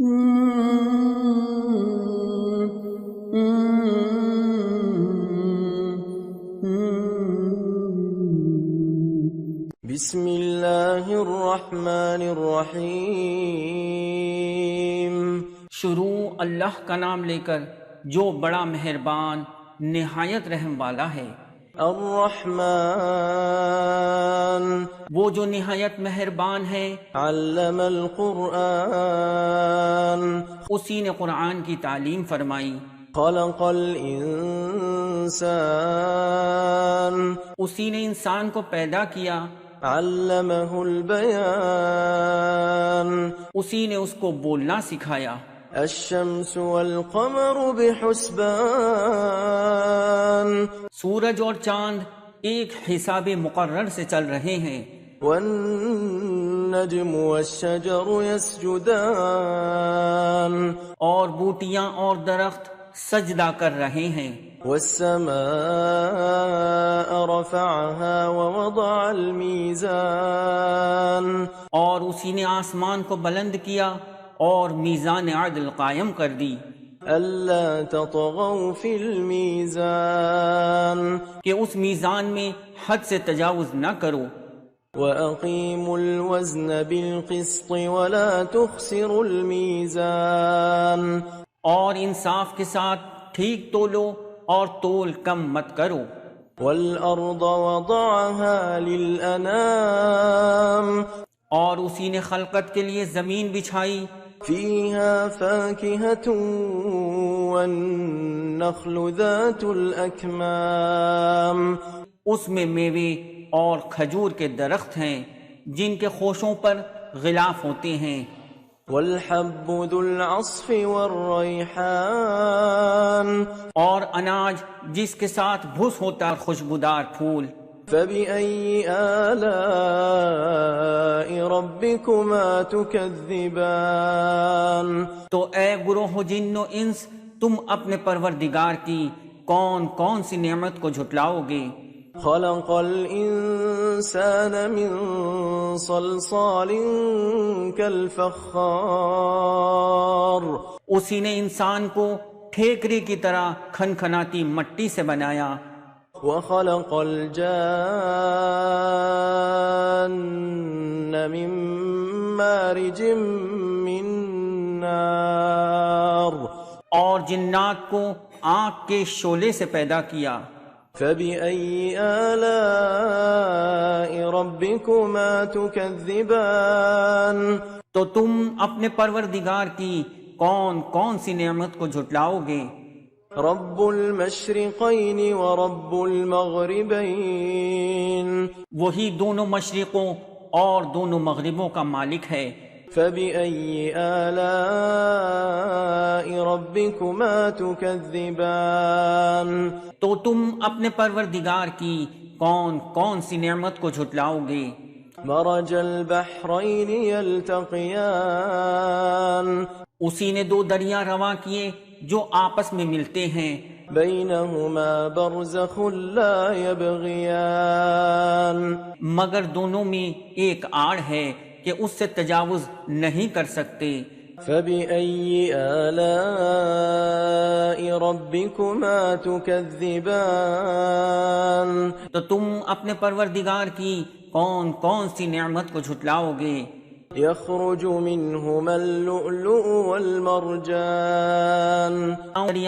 بسم اللہ الرحمن الرحیم۔ شروع اللہ کا نام لے کر جو بڑا مہربان نہایت رحم والا ہے۔ الرحمن وہ جو نہایت مہربان ہے۔ علم القرآن اسی نے قرآن کی تعلیم فرمائی۔ خلق الانسان اسی نے انسان کو پیدا کیا۔ علمہ البیان اسی نے اس کو بولنا سکھایا۔ الشمس والقمر بحسبان سورج اور چاند ایک حساب مقرر سے چل رہے ہیں۔ والنجم والشجر يسجدان اور بوٹیاں اور درخت سجدہ کر رہے ہیں۔ والسماء رفعها ووضع الميزان اور اسی نے آسمان کو بلند کیا اور میزان عدل قائم کر دی۔ ألا تطغوا في الميزان کہ اس میزان میں حد سے تجاوز نہ کرو۔ وأقيموا الوزن بالقسط ولا تخسروا الميزان اور انصاف کے ساتھ ٹھیک تولو اور تول کم مت کرو۔ والأرض وضعها للأنام اور اسی نے خلقت کے لیے زمین بچھائی۔ فيها فاكهة والنخل ذات الأكمام اس میں میوے اور کھجور کے درخت ہیں جن کے خوشوں پر غلاف ہوتے ہیں۔ والحب ذو العصف والريحان اور اناج جس کے ساتھ بھس ہوتا ہے خوشبودار پھول۔ فبأي آلاء ربكما تكذبان تو اے گروہ جن و انس، تم اپنے پروردگار کی کون کون سی نعمت کو جھٹلاؤ گے؟ خلق الإنسان من صلصال كالفخار اسی نے انسان کو ٹھیکری کی طرح کھنکھناتی مٹی سے بنایا۔ وخلق الجان من مارج من نار اور جنات کو آگ کے شعلے سے پیدا کیا۔ فبأي آلاء ربكما تكذبان تو تم اپنے پروردگار کی کون کون سی نعمت کو جھٹلاؤ گے؟ رب المشرقين ورب المغربين وہی دونوں مشرقوں اور دونوں مغربوں کا مالک ہے۔ فبأي آلاء ربكما تكذبان تو تم اپنے پروردگار کی کون کون سی نعمت کو جھٹلاؤ گے؟ مرج البحرين يلتقيان اسی نے دو دریا رواں کیے جو آپس میں ملتے ہیں۔ بينهما برزخ لا يبغيان مگر دونوں میں ایک آڑ ہے کہ اس سے تجاوز نہیں کر سکتے۔ فبأي آلاء ربكما تكذبان تو تم اپنے پروردگار کی کون کون سی نعمت کو جھٹلاؤ گے؟ يخرج منهما اللؤلؤ والمرجان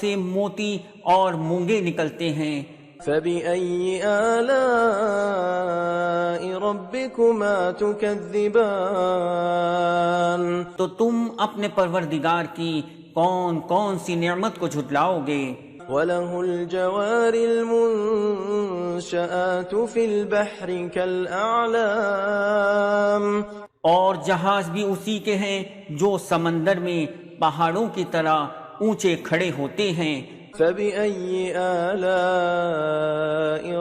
سے موتی اور مونگے نکلتے ہیں۔ فبأي آلاء ربكما تكذبان تو تم اپنے پروردگار کی کون کون سی نعمت کو جھٹلاؤ گے؟ وله الجوار المنشآت في البحر كالأعلام اور جہاز بھی اسی کے ہیں جو سمندر میں پہاڑوں کی طرح اونچے کھڑے ہوتے ہیں۔ فبأي آلاء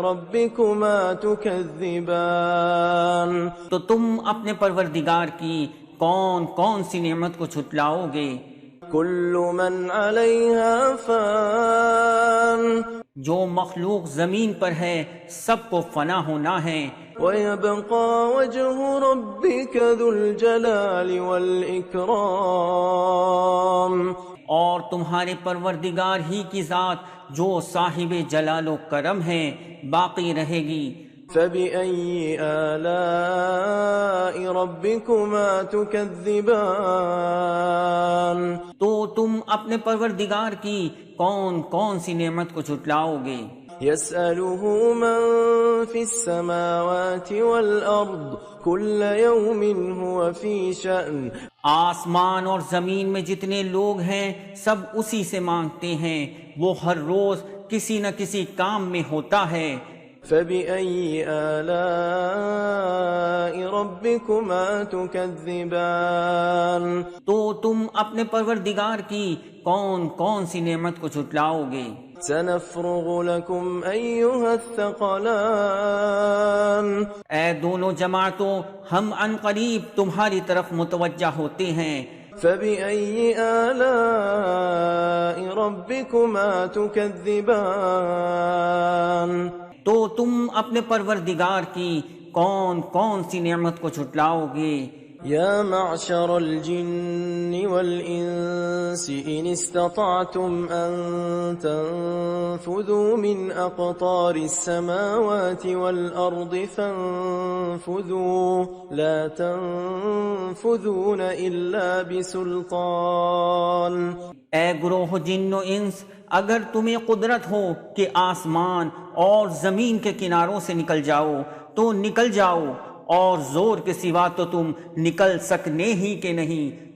ربكما تكذبان تو تم اپنے پروردگار کی کون کون سی نعمت کو جھٹلاؤ گے؟ كل من عليها فان جو مخلوق زمین پر ہے سب کو فنا ہونا ہے۔ ويبقى وجه ربك ذو الجلال والإكرام تمہارے پروردگار ہی کی ذات جو صاحب جلال و کرم ہے باقی رہے گی۔ فبأي آلاء ربكما تكذبان؟ تو تم اپنے پروردگار کی کون کون سی نعمت کو جھٹلاؤ گے؟ يسأله من في السماوات والأرض كل يوم هو في شأن۔ آسمان اور زمین میں جتنے لوگ ہیں سب اسی سے مانگتے ہیں، وہ ہر روز کسی نہ کسی کام میں ہوتا ہے۔ فبأي آلاء ربكما تكذبان؟ تو تم اپنے پروردگار کی کون کون سی نعمت کو جھٹلاؤ گے؟ سنفرغ لكم أيها الثقلان۔ اے دونوں جماعتوں، ہم عن قریب تمہاری طرف متوجہ ہوتے ہیں۔ فبأي آلاء ربكما تكذبان؟ تو تم اپنے پروردگار کی کون کون سی نعمت کو جھٹلاؤ گے؟ يا معشر الجن والإنس إن استطعتم أن تنفذوا من أقطار السماوات والأرض فانفذوا لا تنفذون إلا بسلطان۔ اے گروہ جن و انس، اگر تمہیں قدرت ہو کہ آسمان اور زمین کے کناروں سے نکل جاؤ تو نکل جاؤ، اور زور کے سوا تو تم نکل سکنے ہی کہ نہیں۔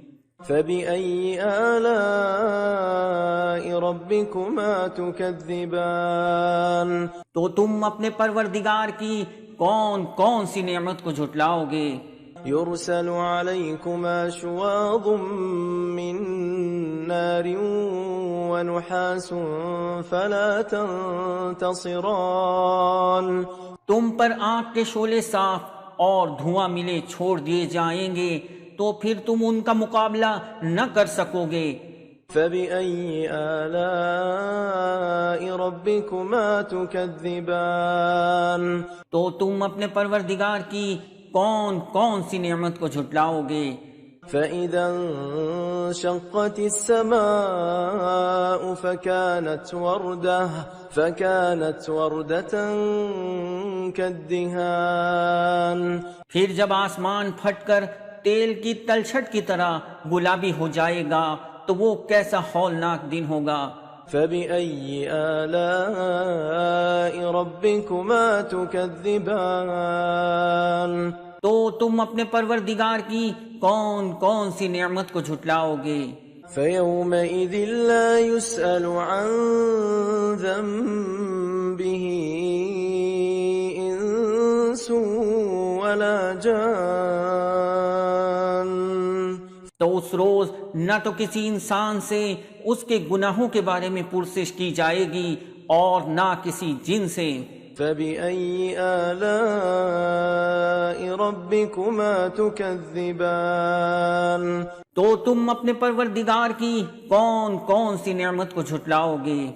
فبأي آلاء ربكما تكذبان؟ تو تم اپنے پروردگار کی کون کون سی نعمت کو جھٹلاؤ گے؟ يرسل عليكما شواظ من نار ونحاس فلا تنتصران۔ تم پر آگ کے شعلے صاف اور دھواں ملے چھوڑ دیے جائیں گے تو پھر تم ان کا مقابلہ نہ کر سکو گے۔ فبأي آلاء ربكما تكذبان؟ تو تم اپنے پروردگار کی کون کون سی نعمت کو جھٹلاؤ گے؟ فإذا انشقت السماء فكانت وردة كالدهان۔ پھر جب آسمان پھٹ کر تیل کی تلچھٹ کی طرح گلابی ہو جائے گا تو وہ کیسا ہولناک دن ہوگا۔ فبأي آلاء ربكما تكذبان؟ تو تم اپنے پروردگار کی کون کون سی نعمت کو جھٹلاؤ گے؟ فيومئذ لا يسأل عن ذنبه إنس ولا جان۔ تو اس روز نہ تو کسی انسان سے اس کے گناہوں کے بارے میں پرسش کی جائے گی اور نہ کسی جن سے۔ فبأي آلاء ربكما تكذبان؟ تو تم اپنے پروردگار کی کون کون سی نعمت کو جھٹلاؤ گے؟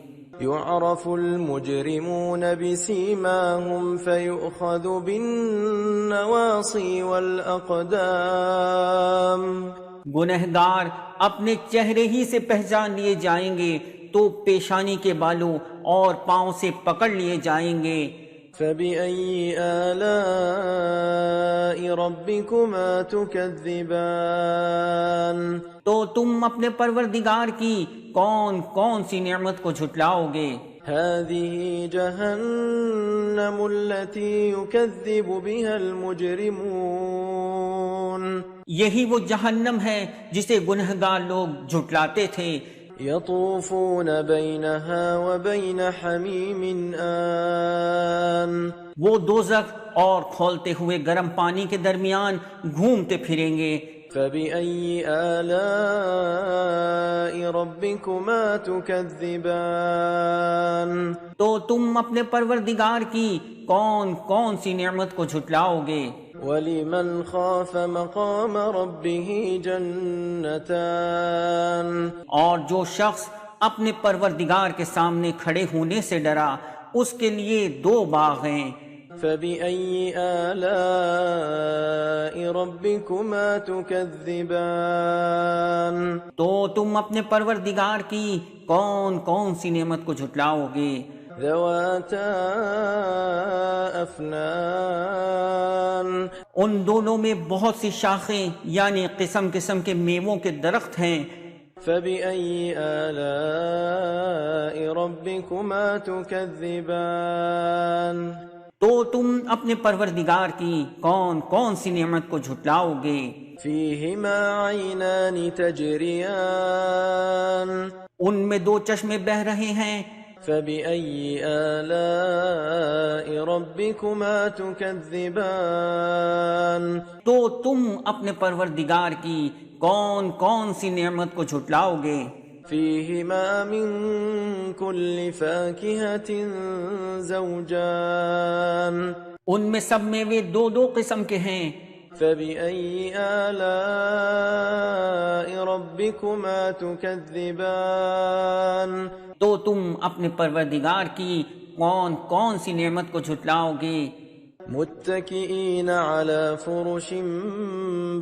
يعرف المجرمون بسيماهم فيؤخذ بالنواصي والأقدام۔ گنہگار اپنے چہرے ہی سے پہچان لیے جائیں گے تو پیشانی کے بالوں اور پاؤں سے پکڑ لیے جائیں گے۔ فبأي آلاء ربكما تكذبان؟ تو تم اپنے پروردگار کی کون کون سی نعمت کو جھٹلاؤ گے؟ هذه جهنم التي يكذب بها المجرمون۔ یہی وہ جہنم ہے جسے گنہگار لوگ جھٹلاتے تھے۔ يطوفون بينها وبين حميم آن۔ وہ دوزخ اور کھولتے ہوئے گرم پانی کے درمیان گھومتے پھریں گے۔ فبأي آلاء ربكما تكذبان؟ تو تم اپنے پروردگار کی کون کون سی نعمت کو جھٹلاؤ گے؟ ولمن خاف مقام ربه جنتان۔ اور جو شخص اپنے پروردگار کے سامنے کھڑے ہونے سے ڈرا اس کے لیے 2 باغ ہیں، فبأي آلاء ربكما تكذبان تو تم اپنے پروردگار کی کون کون سی نعمت کو جھٹلاؤ گے؟ ذواتا أفنان ان دونوں میں بہت سی شاخیں یعنی قسم قسم کے میووں کے درخت ہیں۔ فبأي آلاء ربكما تكذبان تو تم اپنے پروردگار کی کون کون سی نعمت کو جھٹلاؤ گے؟ فيهما عينان تجريان ان میں دو چشمے بہہ رہے ہیں۔ فبأي آلاء ربكما تكذبان تو تم اپنے پروردگار کی کون کون سی نعمت کو جھٹلاؤ گے؟ فيهما من كل فاكهة زوجان ان میں سب میوے دو دو قسم کے ہیں۔ فبأي آلاء ربكما تكذبان تو تم اپنے پروردگار کی کون کون سی نعمت کو جھٹلاؤ گے؟ متكئين على فرش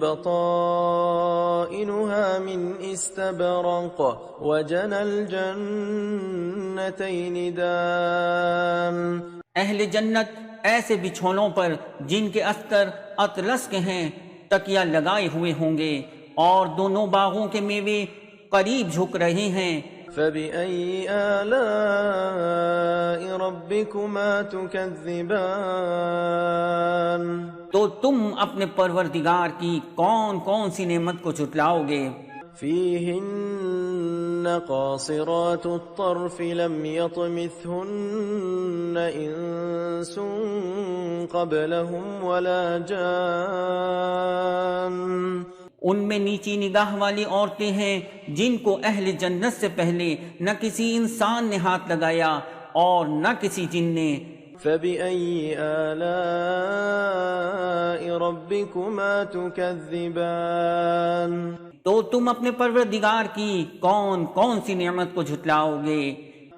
بطائنها من استبرق وجنى الجنتين دان اہل جنت ایسے بچھونوں پر جن کے استر اطلس کے ہیں تکیہ لگائے ہوئے ہوں گے اور دونوں باغوں کے میوے قریب جھک رہے ہیں۔ فبأي آلاء ربكما تكذبان تو تم اپنے پروردگار کی کون کون سی نعمت کو جھٹلاؤ گے؟ فيهن قاصرات الطرف لم يطمثهن إنس قبلهم ولا جان ان میں نیچی نگاہ والی عورتیں ہیں جن کو اہل جنت سے پہلے نہ کسی انسان نے ہاتھ لگایا اور نہ کسی جن نے۔ فبأي آلاء ربكما تكذبان تو تم اپنے پروردگار کی کون کون سی نعمت کو جھٹلاؤ گے؟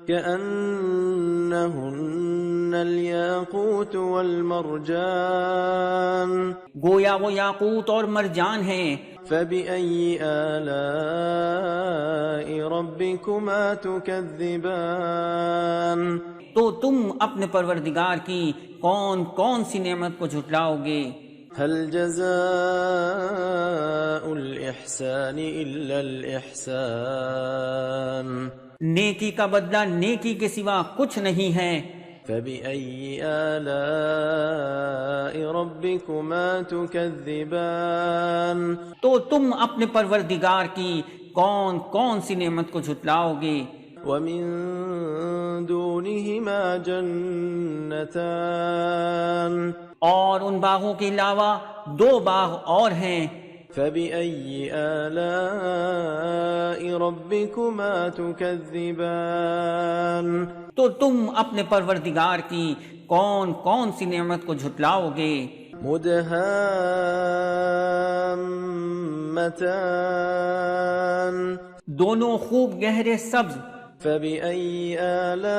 كأنهن الياقوت والمرجان گویا وہ یاقوت اور مرجان ہیں۔ فبأي آلاء ربكما تكذبان تو تم اپنے پروردگار کی کون کون سی نعمت کو جھٹلاؤ گے؟ هل جزاء الإحسان إلا الإحسان نیکی کا بدلہ نیکی کے سوا کچھ نہیں ہے۔ فبأي آلاء ربكما تكذبان تو تم اپنے پروردگار کی کون کون سی نعمت کو جھٹلاؤ گے؟ ومن دونهما جنتان اور ان باغوں کے علاوہ دو باغ اور ہیں۔ فبأي آلاء ربكما تكذبان تو تم اپنے پروردگار کی کون کون سی نعمت کو جھٹلاؤ گے؟ مدهامتان دونوں خوب گہرے سبز۔ فبأي آلاء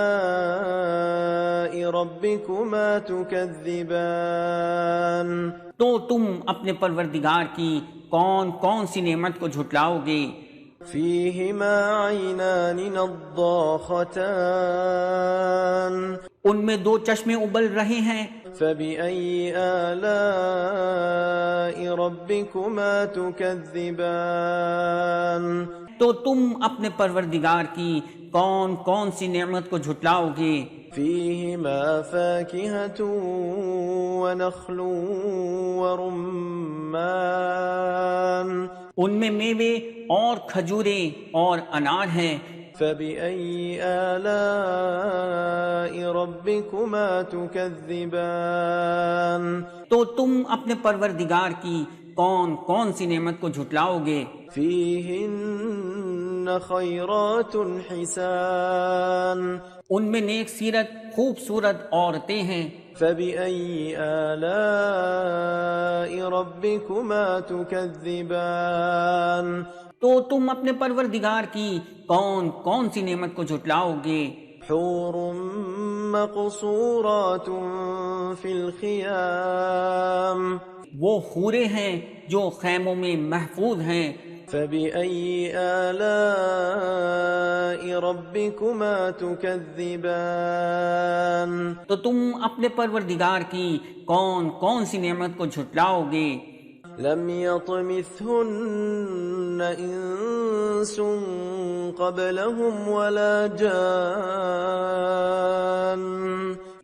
ربكما تكذبان تو تم اپنے پروردگار کی کون کون سی نعمت کو جھٹلاؤ گے؟ فيهما عينان نضاختان ان میں دو چشمے ابل رہے ہیں۔ فبأي آلاء ربكما تكذبان تو تم اپنے پروردگار کی کون کون سی نعمت کو جھٹلاؤ گے؟ فيهما فاكهة ونخل ورمان ان میں میوے اور کھجورے اور انار ہیں۔ فبأي آلاء ربكما تكذبان تو تم اپنے پروردگار کی کون کون سی نعمت کو جھٹلاؤ گے؟ فيهن خيرات حسان ان میں نیک سیرت خوبصورت عورتیں ہیں۔ فبأي آلاء ربكما تكذبان تو تم اپنے پروردگار کی کون کون سی نعمت کو جھٹلاؤ گے؟ حور مقصورات في الخيام وہ حوریں ہیں جو خیموں میں محفوظ ہیں. فبأي آلاء ربكما تكذبان تو تم اپنے پروردگار کی کون کون سی نعمت کو جھٹلاؤ گے؟ لم يطمثهن انس قبلهم ولا جان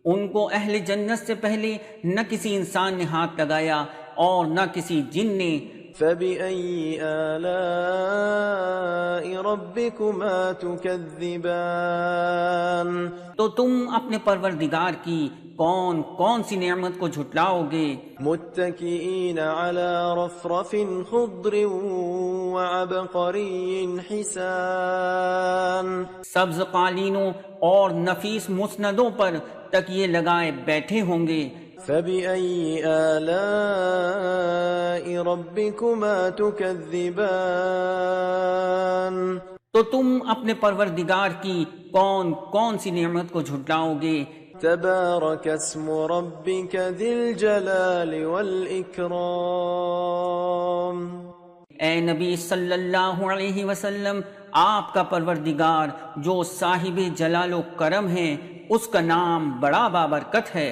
ان کو اہل جنت سے پہلے نہ کسی انسان نے ہاتھ لگایا اور نہ کسی جن نے. فبأي آلاء ربكما تكذبان تو تم اپنے پروردگار کی کون کون سی نعمت کو جھٹلاؤ گے؟ متكئين على رفرف خضر وعبقري حسان سبز قالینوں اور نفیس مسندوں پر تکیے لگائے بیٹھے ہوں گے. فبأي آلاء ربكما تكذبان تو تم اپنے پروردگار کی کون کون سی نعمت کو جھٹلاؤ گے؟ تبارك اسم ربك ذي الجلال والإكرام اے نبی صلی اللہ علیہ وسلم، آپ کا پروردگار جو صاحب جلال و کرم ہے، اس کا نام بڑا بابرکت ہے.